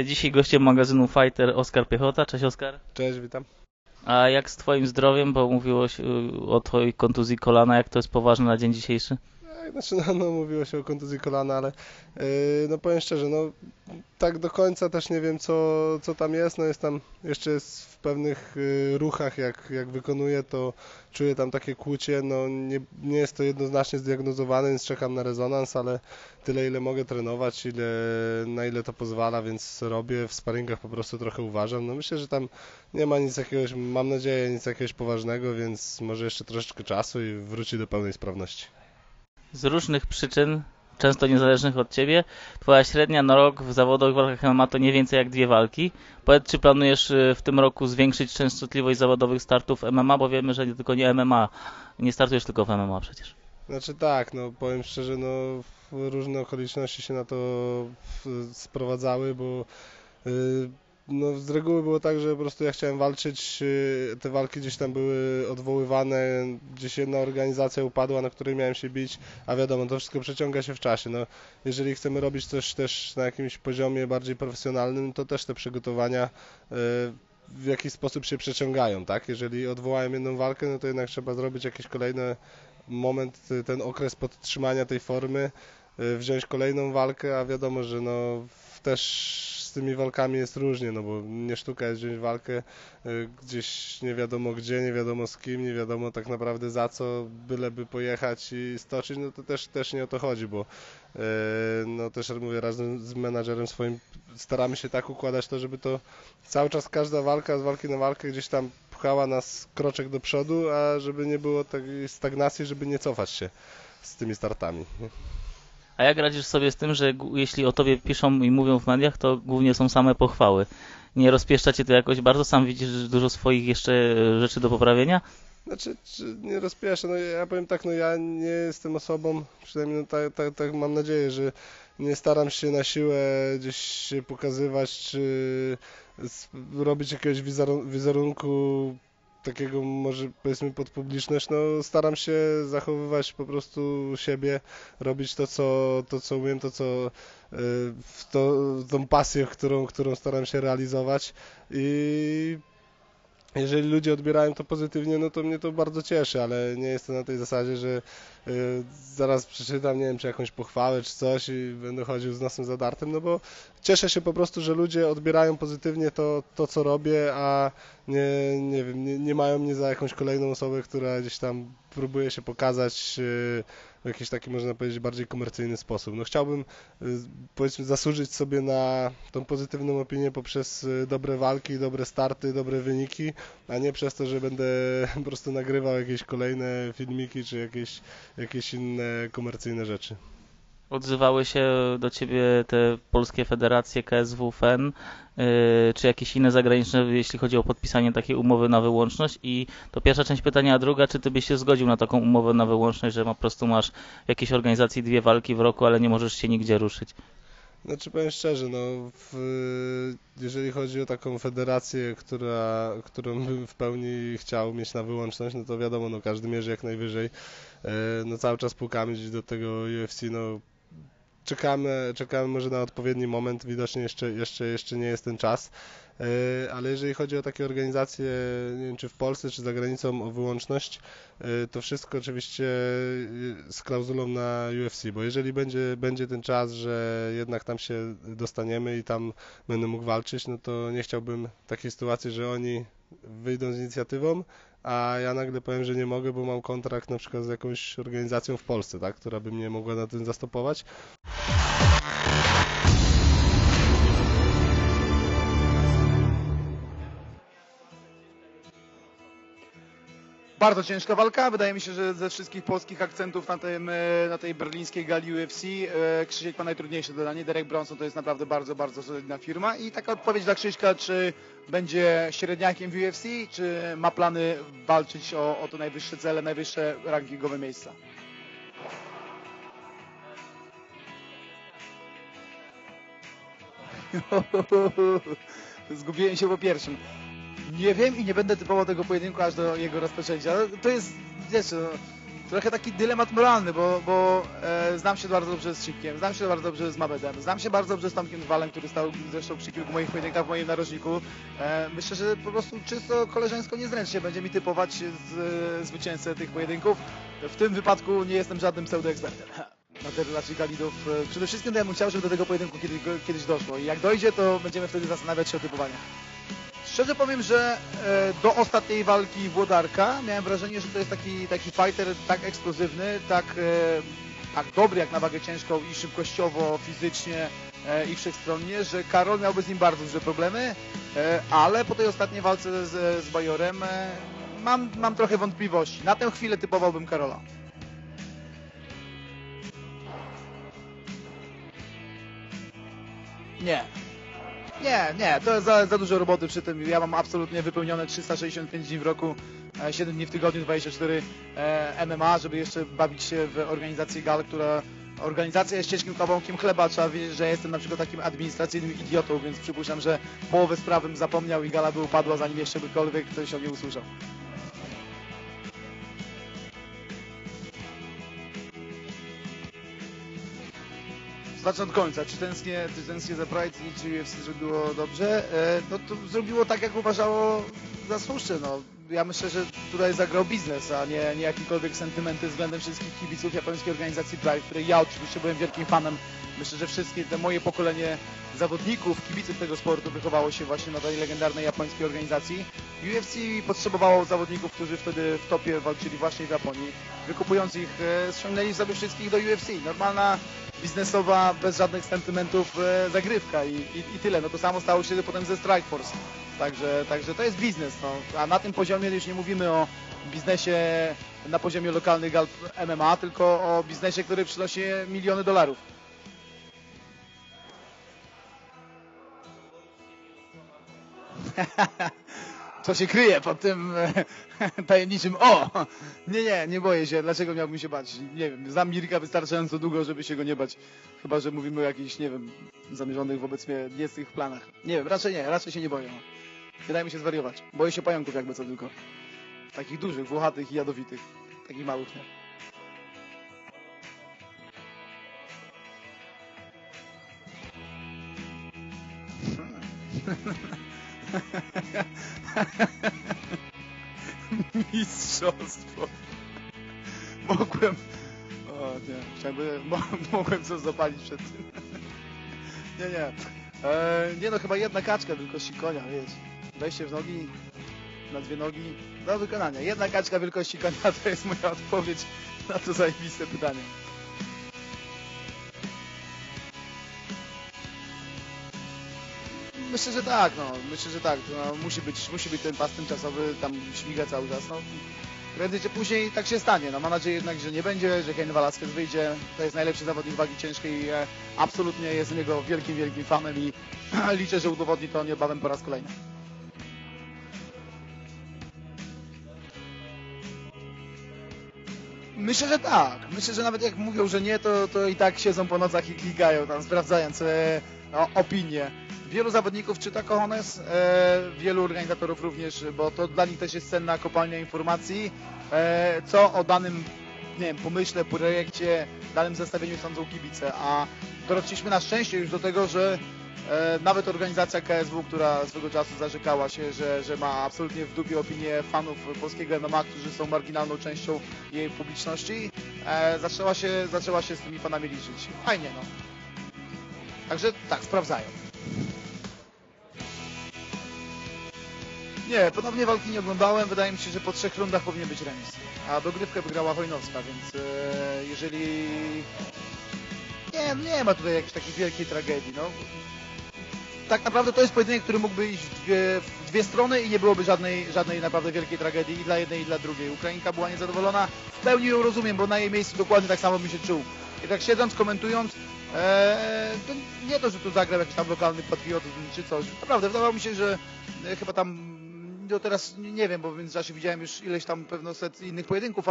Dzisiaj gościem magazynu Fighter Oskar Piechota. Cześć Oskar. Cześć, witam. A jak z twoim zdrowiem, bo mówiłeś o twojej kontuzji kolana, jak to jest poważne na dzień dzisiejszy? Znaczy, mówiło się o kontuzji kolana, ale no powiem szczerze, no tak do końca też nie wiem co tam jest, no jest tam, jeszcze jest w pewnych ruchach, jak wykonuję, to czuję tam takie kłucie, no nie jest to jednoznacznie zdiagnozowane, więc czekam na rezonans, ale tyle ile mogę trenować, na ile to pozwala, więc robię, w sparingach po prostu trochę uważam, no myślę, że tam nie ma nic jakiegoś, mam nadzieję, nic jakiegoś poważnego, więc może jeszcze troszeczkę czasu i wróci do pełnej sprawności. Z różnych przyczyn, często niezależnych od ciebie, twoja średnia na rok w zawodowych walkach MMA to nie więcej jak 2 walki. Powiedz, czy planujesz w tym roku zwiększyć częstotliwość zawodowych startów MMA, bo wiemy, że nie tylko nie MMA, nie startujesz tylko w MMA przecież. Znaczy tak, no powiem szczerze, no różne okoliczności się na to sprowadzały, bo no z reguły było tak, że po prostu ja chciałem walczyć, te walki gdzieś tam były odwoływane, gdzieś jedna organizacja upadła, na której miałem się bić, a wiadomo, to wszystko przeciąga się w czasie, no jeżeli chcemy robić coś też na jakimś poziomie bardziej profesjonalnym, to też te przygotowania w jakiś sposób się przeciągają, tak? Jeżeli odwołałem jedną walkę, no to jednak trzeba zrobić jakieś kolejne moment, ten okres podtrzymania tej formy, wziąć kolejną walkę, a wiadomo, że no też z tymi walkami jest różnie, no bo nie sztuka jest wziąć walkę gdzieś nie wiadomo gdzie, nie wiadomo z kim, nie wiadomo tak naprawdę za co, byleby pojechać i stoczyć, no to też nie o to chodzi, bo no też mówię, razem z menadżerem swoim staramy się tak układać to, żeby to cały czas każda walka z walki na walkę gdzieś tam pchała nas kroczek do przodu, a żeby nie było takiej stagnacji, żeby nie cofać się z tymi startami. A jak radzisz sobie z tym, że jeśli o tobie piszą i mówią w mediach, to głównie są same pochwały? Nie rozpieszcza cię to jakoś bardzo? Sam widzisz dużo swoich jeszcze rzeczy do poprawienia? Znaczy, nie rozpieszę, no ja powiem tak, no ja nie jestem osobą, przynajmniej no tak mam nadzieję, że nie staram się na siłę gdzieś się pokazywać, czy robić jakiegoś wizerunku takiego może powiedzmy pod publiczność, no staram się zachowywać po prostu siebie, robić to co umiem, tą pasję, którą staram się realizować i jeżeli ludzie odbierają to pozytywnie, no to mnie to bardzo cieszy, ale nie jest to na tej zasadzie, że zaraz przeczytam, nie wiem, czy jakąś pochwałę, czy coś i będę chodził z nosem zadartym, no bo cieszę się po prostu, że ludzie odbierają pozytywnie to co robię, a nie wiem, nie mają mnie za jakąś kolejną osobę, która gdzieś tam próbuje się pokazać w jakiś taki, można powiedzieć, bardziej komercyjny sposób. No chciałbym, powiedzmy, zasłużyć sobie na tą pozytywną opinię poprzez dobre walki, dobre starty, dobre wyniki, a nie przez to, że będę po prostu nagrywał jakieś kolejne filmiki, czy jakieś inne komercyjne rzeczy. Odzywały się do ciebie te polskie federacje KSW, FEN, czy jakieś inne zagraniczne, jeśli chodzi o podpisanie takiej umowy na wyłączność? I to pierwsza część pytania, a druga, czy ty byś się zgodził na taką umowę na wyłączność, że po prostu masz w jakiejś organizacji 2 walki w roku, ale nie możesz się nigdzie ruszyć? Znaczy powiem szczerze, no jeżeli chodzi o taką federację, którą bym w pełni chciał mieć na wyłączność, no to wiadomo, no każdy mierzy jak najwyżej. No cały czas pukamy gdzieś do tego UFC, no czekamy może na odpowiedni moment, widocznie jeszcze nie jest ten czas, ale jeżeli chodzi o takie organizacje, nie wiem czy w Polsce, czy za granicą o wyłączność, to wszystko oczywiście z klauzulą na UFC, bo jeżeli będzie ten czas, że jednak tam się dostaniemy i tam będę mógł walczyć, no to nie chciałbym takiej sytuacji, że oni wyjdą z inicjatywą, a ja nagle powiem, że nie mogę, bo mam kontrakt na przykład z jakąś organizacją w Polsce, tak, która by mnie mogła na tym zastopować. Bardzo ciężka walka. Wydaje mi się, że ze wszystkich polskich akcentów na tej berlińskiej gali UFC Krzysiek ma najtrudniejsze zadanie. Derek Bronson to jest naprawdę bardzo, bardzo solidna firma. I taka odpowiedź dla Krzyśka, czy będzie średniakiem w UFC, czy ma plany walczyć o te najwyższe cele, najwyższe rankingowe miejsca? Zgubiłem się po pierwszym. Nie wiem i nie będę typował tego pojedynku aż do jego rozpoczęcia. To jest, wiesz, trochę taki dylemat moralny, bo znam się bardzo dobrze z Szybkiem, znam się bardzo dobrze z Mabedem, znam się bardzo dobrze z Tomkiem Walem, który stał zresztą przy kilku moich pojedynkach w moim narożniku. Myślę, że po prostu czysto koleżeńsko niezręcznie będzie mi typować zwycięzcę tych pojedynków. W tym wypadku nie jestem żadnym pseudoekspertem na te relacje galidów. Przede wszystkim to ja bym chciał, żeby do tego pojedynku kiedyś doszło i jak dojdzie, to będziemy wtedy zastanawiać się o typowaniach. Szczerze powiem, że do ostatniej walki Włodarka miałem wrażenie, że to jest taki fighter tak eksplozywny, tak dobry jak na wagę ciężką i szybkościowo, fizycznie i wszechstronnie, że Karol miałby z nim bardzo duże problemy, ale po tej ostatniej walce z Bajorem mam trochę wątpliwości. Na tę chwilę typowałbym Karola. Nie, to jest za dużo roboty przy tym. Ja mam absolutnie wypełnione 365 dni w roku, 7 dni w tygodniu, 24 MMA, żeby jeszcze bawić się w organizacji gal, która organizacja jest ciężkim kawałkiem chleba. Trzeba wiedzieć, że jestem na przykład takim administracyjnym idiotą, więc przypuszczam, że połowę spraw bym zapomniał i gala by upadła, zanim jeszcze bykolwiek ktoś o mnie usłyszał. Zacznę od końca. Czy tęsknię za Pride i czy UFC zrobiło dobrze? No to zrobiło tak, jak uważało za słuszne. No. Ja myślę, że tutaj zagrał biznes, a nie jakiekolwiek sentymenty względem wszystkich kibiców japońskiej organizacji Pride, której ja oczywiście byłem wielkim fanem. Myślę, że wszystkie te moje pokolenie zawodników, kibiców tego sportu wychowało się właśnie na tej legendarnej japońskiej organizacji. UFC potrzebowało zawodników, którzy wtedy w topie walczyli właśnie w Japonii. Wykupując ich, ściągnęli sobie wszystkich do UFC. Normalna, biznesowa, bez żadnych sentymentów zagrywka i tyle. No to samo stało się potem ze Strikeforce. Także to jest biznes. No. A na tym poziomie już nie mówimy o biznesie na poziomie lokalnych gal MMA, tylko o biznesie, który przynosi miliony dolarów. Co się kryje pod tym tajemniczym o! Nie boję się. Dlaczego miałbym się bać? Nie wiem, znam Mirka wystarczająco długo, żeby się go nie bać. Chyba że mówimy o jakichś, nie wiem, zamierzonych wobec mnie niecnych planach. Nie wiem, raczej się nie boję. Wydaje mi się zwariować. Boję się pająków jakby co tylko. Takich dużych, włochatych i jadowitych. Takich małych nie. Mistrzostwo. Mogłem... O nie, mogłem coś zapalić przed tym. Nie no, chyba jedna kaczka wielkości konia, wiesz. Wejście w nogi, na dwie nogi, do wykonania. Jedna kaczka wielkości konia to jest moja odpowiedź na to zajebiste pytanie. Myślę, że tak, no. No, musi być ten pas tymczasowy, tam śmiga cały czas, no. Prędzej czy później tak się stanie. No, mam nadzieję jednak, że nie będzie, że Cain Velasquez wyjdzie. To jest najlepszy zawodnik wagi ciężkiej. Absolutnie jestem jego wielkim fanem i liczę, że udowodni to niebawem po raz kolejny. Myślę, że tak. Myślę, że nawet jak mówią, że nie, to i tak siedzą po nocach i klikają tam, sprawdzając opinie. Wielu zawodników czyta Cojones, wielu organizatorów również, bo to dla nich też jest cenna kopalnia informacji, co o danym, nie wiem, pomyśle, projekcie, danym zestawieniu sądzą kibice, a dorośliśmy na szczęście już do tego, że nawet organizacja KSW, która swego czasu zarzekała się, że ma absolutnie w dupie opinię fanów polskiego MMA, którzy są marginalną częścią jej publiczności, zaczęła się z tymi fanami liczyć. Fajnie, no. Także tak, sprawdzają. Nie, ponownie walki nie oglądałem. Wydaje mi się, że po 3 rundach powinien być remis. A dogrywkę wygrała Wojnowska, więc jeżeli... Nie ma tutaj jakiejś takiej wielkiej tragedii, no. Tak naprawdę to jest pojedynek, który mógłby iść w dwie strony i nie byłoby żadnej naprawdę wielkiej tragedii i dla jednej i dla drugiej. Ukrainka była niezadowolona, w pełni ją rozumiem, bo na jej miejscu dokładnie tak samo bym się czuł. I tak siedząc, komentując, to nie to, że tu zagrał jakiś tam lokalny patriotyzm czy coś. Naprawdę, wydawało mi się, że chyba tam, no teraz nie wiem, bo w międzyczasie widziałem już ileś tam pewno set innych pojedynków,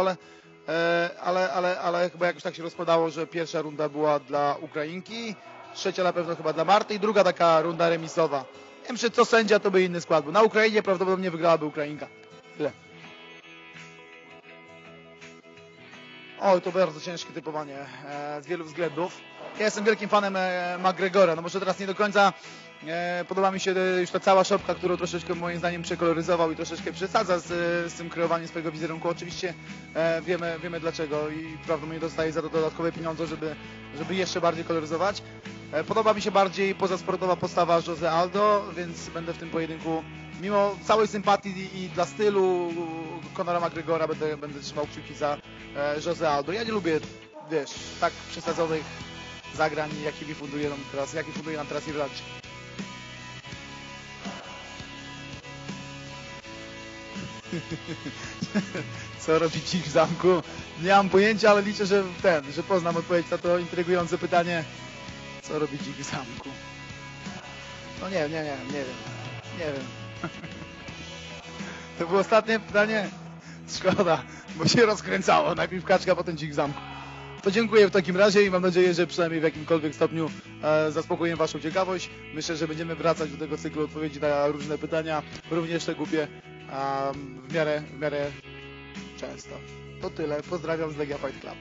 ale chyba jakoś tak się rozkładało, że pierwsza runda była dla Ukrainki trzecia na pewno chyba dla Marty i druga taka runda remisowa. Nie wiem, czy co sędzia to by inny skład był. Na Ukrainie prawdopodobnie wygrałaby Ukrainka. Tyle. Oj, to bardzo ciężkie typowanie z wielu względów. Ja jestem wielkim fanem McGregora, no może teraz nie do końca podoba mi się już ta cała szopka, którą troszeczkę moim zdaniem przekoloryzował i troszeczkę przesadza z tym kreowaniem swojego wizerunku. Oczywiście wiemy dlaczego i prawdopodobnie dostaje za to dodatkowe pieniądze, żeby jeszcze bardziej koloryzować. Podoba mi się bardziej pozasportowa postawa Jose Aldo, więc będę w tym pojedynku, mimo całej sympatii i dla stylu Conora McGregora, będę trzymał kciuki za Jose Aldo. Ja nie lubię, wiesz, tak przesadzonych zagrań, jaki funduje nam teraz Irlandczyk. Co robi dzik w zamku? Nie mam pojęcia, ale liczę, że poznam odpowiedź na to intrygujące pytanie. Co robi dzik w zamku? No nie wiem. To było ostatnie pytanie? Szkoda, bo się rozkręcało. Najpierw kaczka, potem dzik w zamku. To dziękuję w takim razie i mam nadzieję, że przynajmniej w jakimkolwiek stopniu zaspokoję waszą ciekawość. Myślę, że będziemy wracać do tego cyklu odpowiedzi na różne pytania, również te głupie, w miarę często. To tyle. Pozdrawiam z Legia Fight Club.